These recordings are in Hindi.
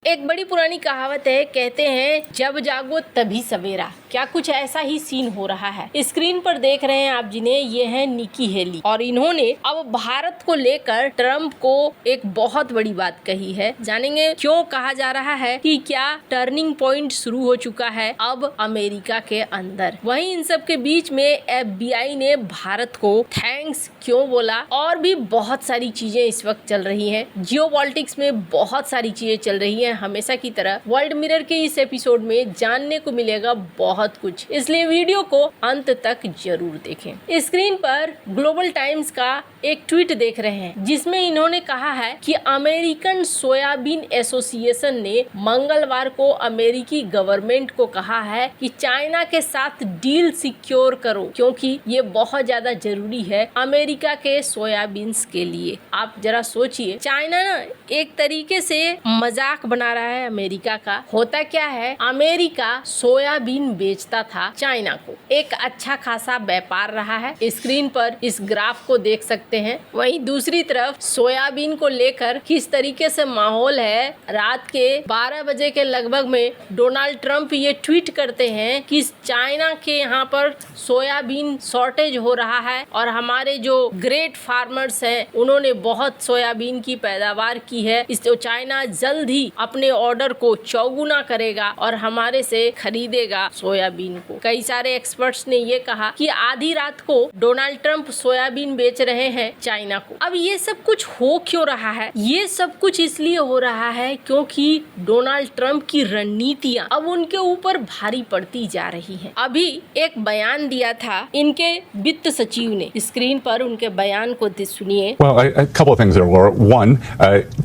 एक बड़ी पुरानी कहावत है, कहते हैं जब जागो तभी सवेरा। क्या कुछ ऐसा ही सीन हो रहा है। स्क्रीन पर देख रहे हैं आप जिन्हें, ये है निकी हेली और इन्होंने अब भारत को लेकर ट्रम्प को एक बहुत बड़ी बात कही है। जानेंगे क्यों कहा जा रहा है कि क्या टर्निंग पॉइंट शुरू हो चुका है अब अमेरिका के अंदर। वहीं इन सब के बीच में FBI ने भारत को थैंक्स क्यों बोला और भी बहुत सारी चीजें इस वक्त चल रही हैं। जियोपॉलिटिक्स में बहुत सारी चीजें चल रही हैं। हमेशा की तरह वर्ल्ड मिरर के इस एपिसोड में जानने को मिलेगा बहुत कुछ, इसलिए वीडियो को अंत तक जरूर देखें। स्क्रीन पर ग्लोबल टाइम्स का एक ट्वीट देख रहे हैं जिसमें इन्होंने कहा है कि अमेरिकन सोयाबीन एसोसिएशन ने मंगलवार को अमेरिकी गवर्नमेंट को कहा है कि चाइना के साथ डील सिक्योर करो क्योंकि ये बहुत ज्यादा जरूरी है अमेरिका के सोयाबीन्स के लिए। आप जरा सोचिए, चाइना ना एक तरीके से मजाक बना रहा है अमेरिका का। होता क्या है, अमेरिका सोयाबीन बेचता था चाइना को, एक अच्छा खासा व्यापार रहा है। स्क्रीन पर इस ग्राफ को देख सकते हैं। वहीं दूसरी तरफ सोयाबीन को लेकर किस तरीके से माहौल है। रात के 12 बजे के लगभग में डोनाल्ड ट्रंप ये ट्वीट करते हैं कि चाइना के यहाँ पर सोयाबीन शॉर्टेज हो रहा है और हमारे जो ग्रेट फार्मर्स हैं उन्होंने बहुत सोयाबीन की पैदावार की है, इसलिए चाइना जल्द ही अपने ऑर्डर को चौगुना करेगा और हमारे से खरीदेगा सोयाबीन को। कई सारे एक्सपर्ट्स ने ये कहा कि आधी रात को डोनाल्ड ट्रंप सोयाबीन बेच रहे हैं चाइना को। अब ये सब कुछ हो क्यों रहा है? ये सब कुछ इसलिए हो रहा है क्योंकि डोनाल्ड ट्रंप की रणनीतियां अब उनके ऊपर भारी पड़ती जा रही हैं। अभी एक बयान दिया था इनके वित्त सचिव ने, स्क्रीन पर उनके बयान को सुनिए। Well, a couple of things there, Laura. One,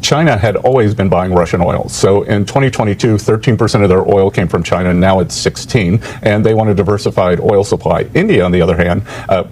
China had always been buying Russian oil. So in 2022, 13% of their oil came from China. Now it's 16, and they want a diversified oil supply. India, on the other hand,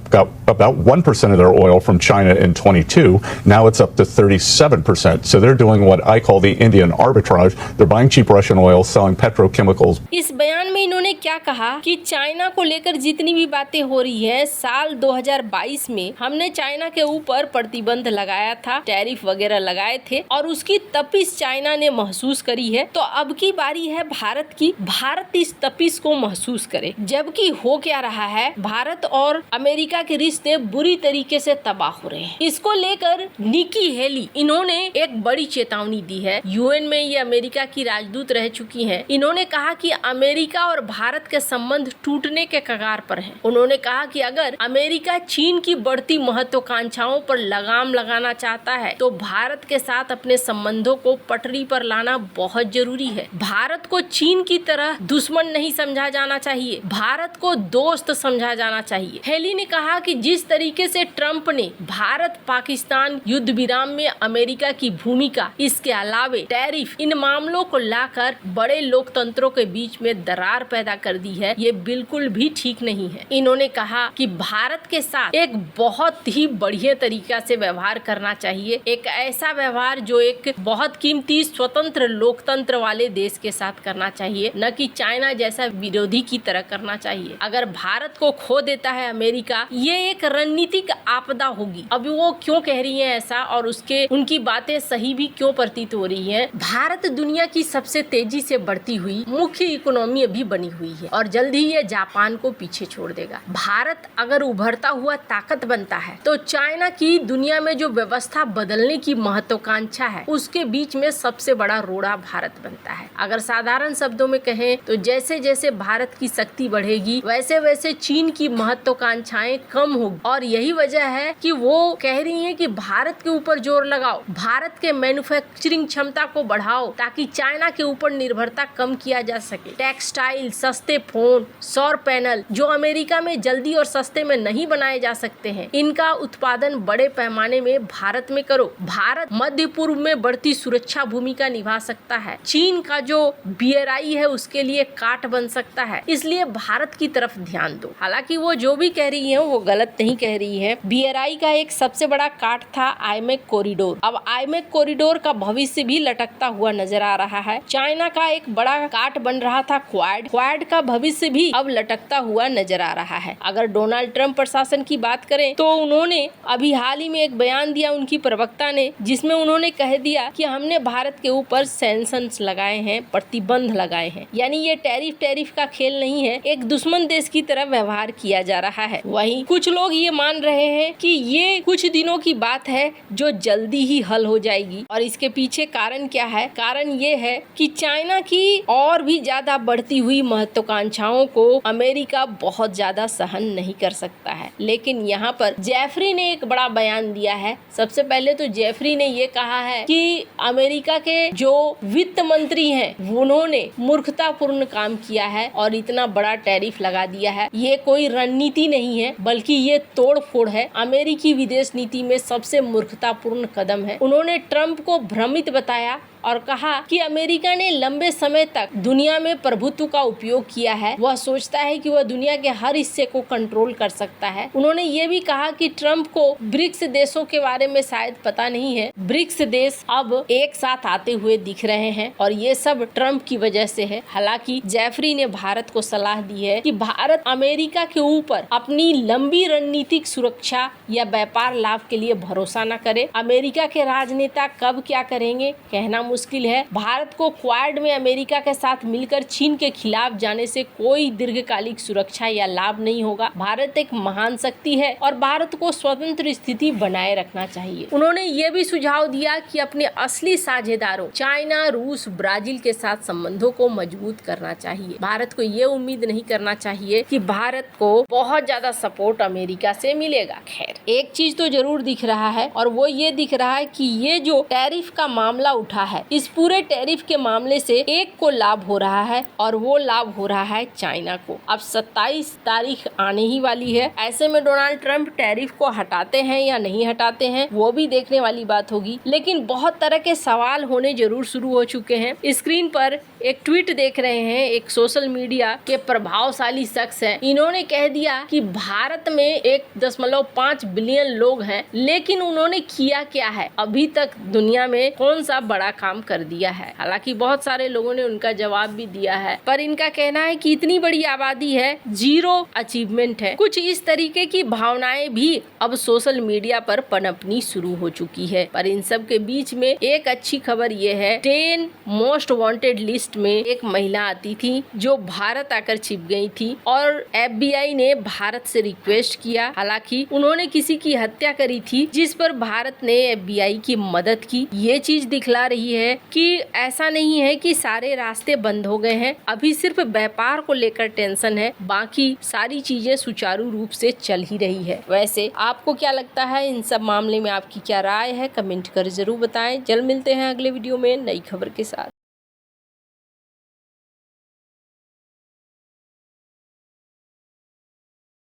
got about 1% of their oil from China in 22. Now it's up to 37%. So they're doing what I call the Indian arbitrage. They're buying cheap Russian oil, selling petrochemicals. इस बयान में इन्होंने क्या कहा कि चाइना को लेकर जितनी भी बातें हो रही है, साल 2022 में हमने चाइना के ऊपर प्रतिबंध लगाया था, टैरिफ वगैरह लगाए थे और उसकी तपिश चाइना ने महसूस करी है। तो अब की बारी है भारत की, भारत इस तपिश को महसूस करे। जबकि हो क्या रहा है, भारत और अमेरिका के रिश्ते बुरी तरीके से तबाह हो रहे हैं। इसको लेकर निकी हेली इन्होंने एक बड़ी चेतावनी दी है। UN में ये अमेरिका की राजदूत रह चुकी हैं। इन्होंने कहा कि अमेरिका और भारत के संबंध टूटने के कगार पर हैं। उन्होंने कहा कि अगर अमेरिका चीन की बढ़ती महत्वाकांक्षाओं पर लगाम लगाना चाहता है तो भारत के साथ अपने संबंधों को पटरी पर लाना बहुत जरूरी है। भारत को चीन की तरह दुश्मन नहीं समझा जाना चाहिए, भारत को दोस्त समझा जाना चाहिए। हेली ने कहा कि जिस तरीके से ट्रंप ने भारत पाकिस्तान युद्ध विराम में अमेरिका की भूमिका, इसके अलावे टैरिफ, इन मामलों को लाकर बड़े लोकतंत्रों के बीच में दरार पैदा कर दी है, ये बिल्कुल भी ठीक नहीं है। इन्होंने कहा कि भारत के साथ एक बहुत ही बढ़िया तरीका से व्यवहार करना चाहिए, एक ऐसा व्यवहार जो एक बहुत कीमती स्वतंत्र लोकतंत्र वाले देश के साथ करना चाहिए, न कि चाइना जैसा विरोधी की तरह करना चाहिए। अगर भारत को खो देता है अमेरिका, ये एक रणनीतिक आपदा होगी। अभी वो क्यों कह रही है ऐसा और उनकी बातें सही भी क्यों प्रतीत हो रही है? भारत दुनिया की सबसे तेजी से बढ़ती हुई मुख्य इकोनॉमी अभी बनी हुई है और जल्द ही ये जापान को पीछे छोड़ देगा। भारत अगर उभरता हुआ ताकत बनता है तो चाइना की दुनिया में जो व्यवस्था बदलने की महत्वाकांक्षा है उसके बीच में सबसे बड़ा रोड़ा भारत बनता है। अगर साधारण शब्दों में कहें तो जैसे जैसे भारत की शक्ति बढ़ेगी वैसे वैसे चीन की महत्वाकांक्षाएं कम होगी और यही वजह है कि वो कह रही है कि भारत के ऊपर जोर लगाओ, भारत के मैन्युफैक्चरिंग क्षमता को बढ़ाओ ताकि चाइना के ऊपर निर्भरता कम किया जा सके। टेक्सटाइल, सस्ते फोन, सौर पैनल जो अमेरिका में जल्दी और सस्ते में नहीं बनाए जा सकते हैं, इनका उत्पादन बड़े पैमाने में भारत में करो। भारत मध्य पूर्व में बढ़ती सुरक्षा भूमिका निभा सकता है। चीन का जो BRI है उसके लिए काट बन सकता है, इसलिए भारत की तरफ ध्यान दो। हालांकि वो जो भी कह रही है वो गलत नहीं कह रही है। BRI का एक सबसे बड़ा काट था IMEC कॉरिडोर। अब IMEC कॉरिडोर का भविष्य भी लटकता हुआ नजर आ रहा है। चाइना का एक बड़ा काट बन रहा था क्वाड कार्ड का भविष्य भी अब लटकता हुआ नजर आ रहा है। अगर डोनाल्ड ट्रंप प्रशासन की बात करें तो उन्होंने अभी हाल ही में एक बयान दिया उनकी प्रवक्ता ने, जिसमें उन्होंने कह दिया कि हमने भारत के ऊपर सैंक्शंस लगाए हैं, प्रतिबंध लगाए हैं। यानी ये टैरिफ का खेल नहीं है, एक दुश्मन देश की तरह व्यवहार किया जा रहा है। वहीं कुछ लोग ये मान रहे हैं कि ये कुछ दिनों की बात है जो जल्दी ही हल हो जाएगी। और इसके पीछे कारण क्या है? कारण ये है कि चाइना की और भी ज्यादा बढ़ती हुई महत्वाकांक्षाओं को अमेरिका बहुत ज्यादा सहन नहीं कर सकता है। लेकिन यहाँ पर जेफरी ने एक बड़ा बयान दिया है। सबसे पहले तो जेफरी ने ये कहा है कि अमेरिका के जो वित्त मंत्री हैं उन्होंने मूर्खतापूर्ण काम किया है और इतना बड़ा टैरिफ लगा दिया है। ये कोई रणनीति नहीं है बल्कि ये तोड़-फोड़ है। अमेरिकी विदेश नीति में सबसे मूर्खतापूर्ण कदम है। उन्होंने ट्रंप को भ्रमित बताया और कहा कि अमेरिका ने लंबे समय तक दुनिया में प्रभुत्व का उपयोग किया है। वह सोचता है कि वह दुनिया के हर हिस्से को कंट्रोल कर सकता है। उन्होंने ये भी कहा कि ट्रंप को ब्रिक्स देशों के बारे में शायद पता नहीं है। ब्रिक्स देश अब एक साथ आते हुए दिख रहे हैं और ये सब ट्रंप की वजह से है। हालांकि जेफरी ने भारत को सलाह दी है कि भारत अमेरिका के ऊपर अपनी लंबी रणनीतिक सुरक्षा या व्यापार लाभ के लिए भरोसा न करे। अमेरिका के राजनेता कब क्या करेंगे कहना मुश्किल है। भारत को क्वाड में अमेरिका के साथ मिलकर चीन के खिलाफ जाने से कोई दीर्घकालिक सुरक्षा या लाभ नहीं होगा। भारत एक महान शक्ति है और भारत को स्वतंत्र स्थिति बनाए रखना चाहिए। उन्होंने ये भी सुझाव दिया कि अपने असली साझेदारों चाइना, रूस, ब्राजील के साथ संबंधों को मजबूत करना चाहिए। भारत को ये उम्मीद नहीं करना चाहिए कि भारत को बहुत ज्यादा सपोर्ट अमेरिका से मिलेगा। खैर, एक चीज तो जरूर दिख रहा है और वो ये दिख रहा है कि ये जो टैरिफ का मामला उठा है, इस पूरे टैरिफ के मामले से एक को लाभ हो रहा है और वो लाभ हो रहा है चाइना को। अब 27 तारीख आने ही वाली है। ऐसे में डोनाल्ड ट्रंप टैरिफ को हटाते हैं या नहीं हटाते हैं वो भी देखने वाली बात होगी। लेकिन बहुत तरह के सवाल होने जरूर शुरू हो चुके हैं। स्क्रीन पर एक ट्वीट देख रहे हैं, एक सोशल मीडिया के प्रभावशाली शख्स है। इन्होंने कह दिया कि भारत में 1.5 बिलियन लोग हैं, लेकिन उन्होंने किया क्या है? अभी तक दुनिया में कौन सा बड़ा काम कर दिया है? हालांकि बहुत सारे लोगों ने उनका जवाब भी दिया है, पर इनका कहना है कि इतनी बड़ी आबादी है, जीरो अचीवमेंट है। कुछ इस तरीके की भावनाएं भी अब सोशल मीडिया पर पनपनी शुरू हो चुकी है। पर इन सब के बीच में एक अच्छी खबर ये है, 10 मोस्ट वांटेड लिस्ट में एक महिला आती थी जो भारत आकर छिप गई थी और FBI ने भारत से रिक्वेस्ट किया। हालांकि उन्होंने किसी की हत्या करी थी जिस पर भारत ने FBI की मदद की। ये चीज दिखला रही है कि ऐसा नहीं है कि सारे रास्ते बंद हो गए हैं। अभी सिर्फ व्यापार को लेकर टेंशन है, बाकी सारी चीजें सुचारू रूप से चल ही रही है। वैसे आपको क्या लगता है? इन सब मामले में आपकी क्या राय है? कमेंट कर जरूर बताएं। जल्द मिलते हैं अगले वीडियो में नई खबर के साथ।